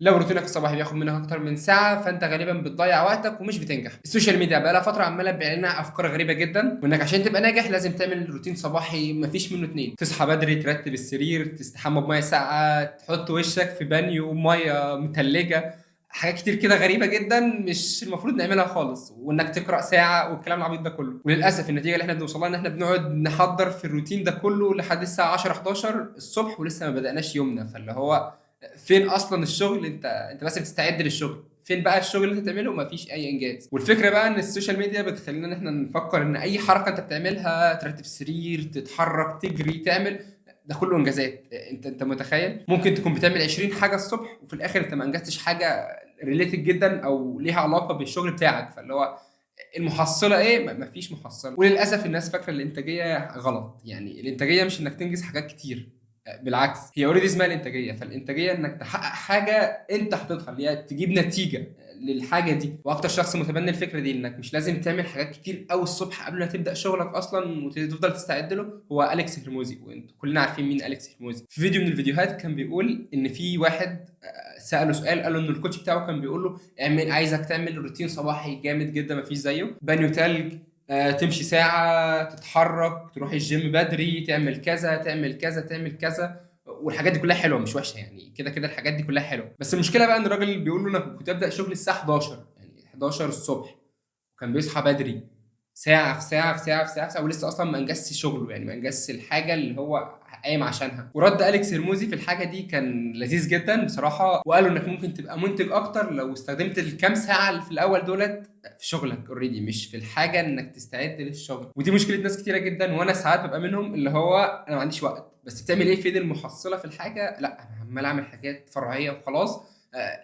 لو روتينك الصباحي بياخد منك اكتر من ساعه فانت غالبا بتضيع وقتك ومش بتنجح. السوشيال ميديا بقى لها فتره عماله تبيع لنا افكار غريبه جدا، وانك عشان تبقى ناجح لازم تعمل روتين صباحي مفيش منه اتنين. تصحى بدري، ترتب السرير، تستحمى بميه ساقعه، تحط وشك في بانيو ميه متلجه، حاجات كتير كده غريبه جدا مش المفروض نعملها خالص، وانك تقرا ساعه والكلام العبيط ده كله. وللاسف النتيجه اللي احنا بنوصل لها ان احنا بنقعد نحضر في الروتين ده كله لحد الساعه 10 11 الصبح ولسه ما بدأناش يومنا. فاللي هو فين اصلا الشغل؟ انت بس بتستعد للشغل، فين بقى الشغل اللي انت بتعمله؟ مفيش اي انجاز. والفكره بقى ان السوشيال ميديا بتخلينا ان احنا نفكر ان اي حركه انت بتعملها، ترتب سرير، تتحرك، تجري، تعمل، ده كله انجازات. انت متخيل ممكن تكون بتعمل 20 حاجه الصبح وفي الاخر انت ما انجزتش حاجه ريليتد جدا او ليها علاقه بالشغل بتاعك. فاللي هو المحصله ايه؟ مفيش محصله. وللاسف الناس فاكره الانتاجيه غلط. يعني الانتاجيه مش انك تنجز حاجات كتير، بالعكس هي اوريدي اسمها الانتاجيه. فالانتاجيه انك تحقق حاجه انت حاططها، اللي هي تجيب نتيجه للحاجه دي. واكتر شخص متبني الفكره دي انك مش لازم تعمل حاجات كتير قوي الصبح قبل ما تبدا شغلك اصلا وتفضل تستعد له هو اليكس هرموزي. وانتوا كلنا عارفين مين اليكس هرموزي. في فيديو من الفيديوهات كان بيقول ان في واحد ساله سؤال، قال له ان الكوتش بتاعه كان بيقول له اعمل، عايزك تعمل روتين صباحي جامد جدا مفيش زيه، بانيو تلج، تمشي ساعة، تتحرك، تروح الجيم بدري، تعمل كذا تعمل كذا تعمل كذا. والحاجات دي كلها حلوه مش وحشه، يعني كده كده الحاجات دي كلها حلوه. بس المشكله بقى ان الراجل بيقول له انا كنت ابدا شغل الساعه 11، يعني 11 الصبح، وكان بيصحى بدري ساعه في ساعه في ساعه في ساعه, في ساعة ولسه اصلا ما انجزش شغله، يعني ما انجزش الحاجه اللي هو قايم عشانها. ورد اليكس هرموزي في الحاجه دي كان لذيذ جدا بصراحه، وقالوا انك ممكن تبقى منتج اكتر لو استخدمت الكام ساعه اللي في الاول دولت في شغلك اوريدي، مش في الحاجه انك تستعد للشغل. ودي مشكله ناس كتيره جدا، وانا ساعات ببقى منهم، اللي هو انا ما عنديش وقت. بس بتعمل ايه؟ فين المحصله في الحاجه؟ لا انا عمال اعمل حاجات فرعيه وخلاص.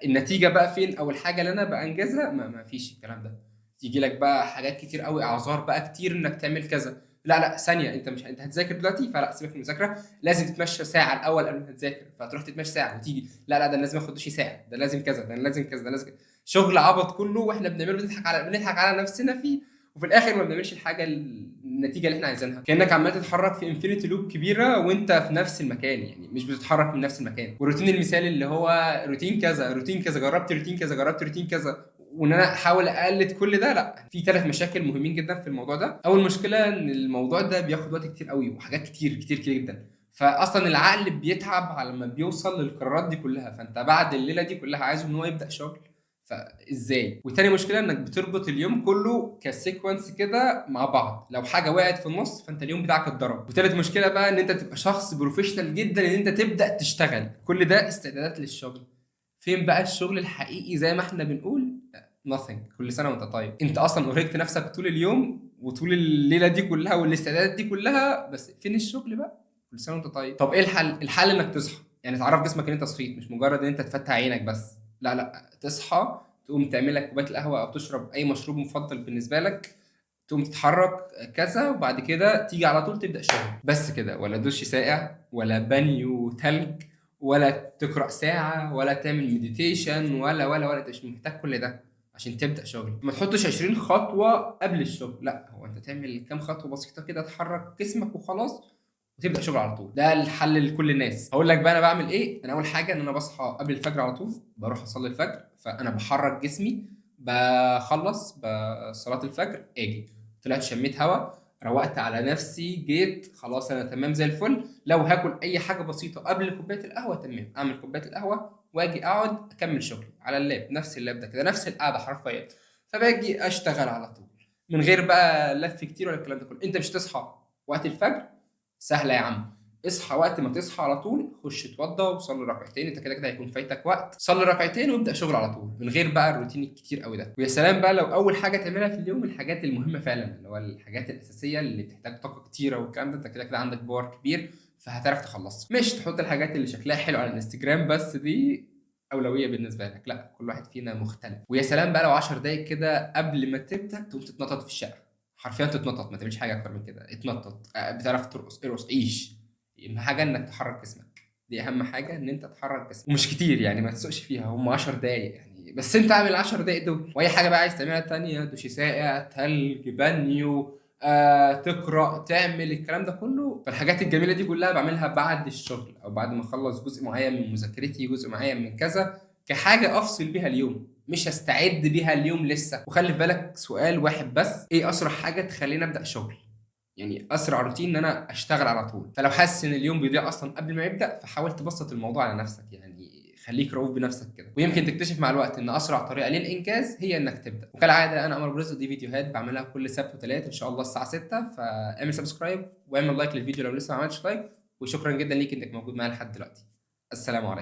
النتيجه بقى فين؟ او الحاجه اللي انا بانجزها ما فيش الكلام ده. تيجي لك بقى حاجات كتير قوي، اعذار بقى كتير انك تعمل كذا. لا لا ثانيه، انت مش انت هتذاكر دلوقتي؟ فلا سيبك من المذاكره، لازم تتمشى ساعه الاول قبل ما تذاكر. فتروح تتمشى ساعه وتيجي، لا لا ده أنا لازم اخد دش ساعه، ده لازم كذا، ده أنا لازم كذا، ده لازم كذا. شغل عبط كله واحنا بنعمله، بنضحك على نفسنا فيه، وفي الاخر ما بنعملش الحاجه النتيجه اللي احنا عايزينها. كانك عمال تتحرك في انفينيتي لوب كبيره وانت في نفس المكان، يعني مش بتتحرك من نفس المكان. والروتين المثالي اللي هو روتين كذا روتين كذا، جربت روتين كذا جربت روتين كذا، وان انا احاول اقلد كل ده، لا. في ثلاث مشاكل مهمين جدا في الموضوع ده. اول مشكله ان الموضوع ده بياخد وقت كتير قوي وحاجات كتير كتير كتير جدا، فاصلا العقل بيتعب على ما بيوصل للقرارات دي كلها. فانت بعد الليله دي كلها عايزه ان هو يبدا شغل، فازاي؟ وتاني مشكله انك بتربط اليوم كله كسيكونس كده مع بعض، لو حاجه وقعت في النص فانت اليوم بتاعك اتضرب. وتالت مشكله بقى ان انت تبقى شخص بروفيشنال جدا ان انت تبدا تشتغل. كل ده استعدادات للشغل. فين بقى الشغل الحقيقي زي ما احنا بنقول؟ nothing. كل سنه وانت طيب. انت اصلا ارهقت نفسك طول اليوم وطول الليله دي كلها والاستعدادات دي كلها، بس فين الشغل بقى؟ كل سنه وانت طيب. طب ايه الحل؟ الحل انك تصحى، يعني تعرف جسمك ان انت صحيت، مش مجرد ان انت تفتح عينك بس. لا لا، تصحى، تقوم تعمل لك كوبايه القهوه او تشرب اي مشروب مفضل بالنسبه لك، تقوم تتحرك كذا، وبعد كده تيجي على طول تبدا شغل. بس كده، ولا دش ساقع ولا بانيو تلج ولا تقرا ساعه ولا تعمل مديتيشن ولا انت مش محتاج كل ده عشان تبدا شغل. ما تحطش 20 خطوه قبل الشغل، لا هو انت تعمل كام خطوه بسيطه كده تحرك جسمك وخلاص وتبدا شغل على طول. ده الحل لكل الناس. هقول لك بقى انا بعمل ايه. انا اول حاجه ان انا بصحى قبل الفجر على طول، بروح اصلي الفجر، فانا بحرك جسمي. بخلص صلاه الفجر، اجي طلعت شميت هوا، روقت على نفسي، جيت خلاص انا تمام زي الفل. لو هاكل اي حاجه بسيطه قبل كوبايه القهوه تمام، اعمل كوبايه القهوه واجي اقعد اكمل شغلي على اللاب، نفس اللاب ده كده، نفس القعده حرفيا. فباجي اشتغل على طول من غير بقى لف كتير ولا الكلام ده كله. انت مش تصحى وقت الفجر؟ سهله يا عم. اصحى وقت ما تصحى على طول، خش اتوضى وصلي ركعتين، انت كده كده هيكون فايتك وقت، صلي ركعتين وابدا شغل على طول من غير بقى الروتين الكتير قوي ده. ويا سلام بقى لو اول حاجه تعملها في اليوم الحاجات المهمه فعلا، اللي هو الحاجات الاساسيه اللي بتحتاج طاقه كتيره والكلام ده، انت كده كده عندك باور كبير فهتعرف تخلصها. مش تحط الحاجات اللي شكلها حلو على الانستجرام بس، دي اولويه بالنسبه لك. لا، كل واحد فينا مختلف. ويا سلام بقى لو 10 دقايق كده قبل ما تبدا تقوم تتنطط في الشقه، حرفيا تتنطط، ما تعملش حاجه اكتر من كده، اتنطط. بتعرف ترقص ارقص، عيش. اهم حاجه انك تحرك جسمك، دي اهم حاجه ان انت تحرك جسمك، ومش كتير يعني، ما تسوقش فيها، هم 10 دقايق يعني، بس انت اعمل 10 دقايق دول. واي حاجه بقى عايز تعملها تانية، دوشي ساقع، تلج، بانيو، تقرا، تعمل الكلام ده كله. فالحاجات الجميله دي كلها بعملها بعد الشغل او بعد ما اخلص جزء معين من مذاكرتي، جزء معين من كذا. كحاجه افصل بيها اليوم، مش هستعد بيها اليوم لسه. وخلي في بالك سؤال واحد بس، ايه اسرع حاجه تخليني ابدا شغل؟ يعني اسرع روتين ان انا اشتغل على طول. فلو حاسس ان اليوم بيضيع اصلا قبل ما يبدا، فحاول تبسط الموضوع على نفسك، يعني خليك رؤوف بنفسك كده. ويمكن تكتشف مع الوقت ان اسرع طريقه للانجاز هي انك تبدا. وكالعاده انا عمر برزق، دي فيديوهات بعملها كل سبت وثلاث ان شاء الله الساعه 6. فاعمل سبسكرايب واعمل لايك للفيديو لو لسه ما عملتش لايك. وشكرا جدا ليك انك موجود معايا لحد دلوقتي. السلام عليكم.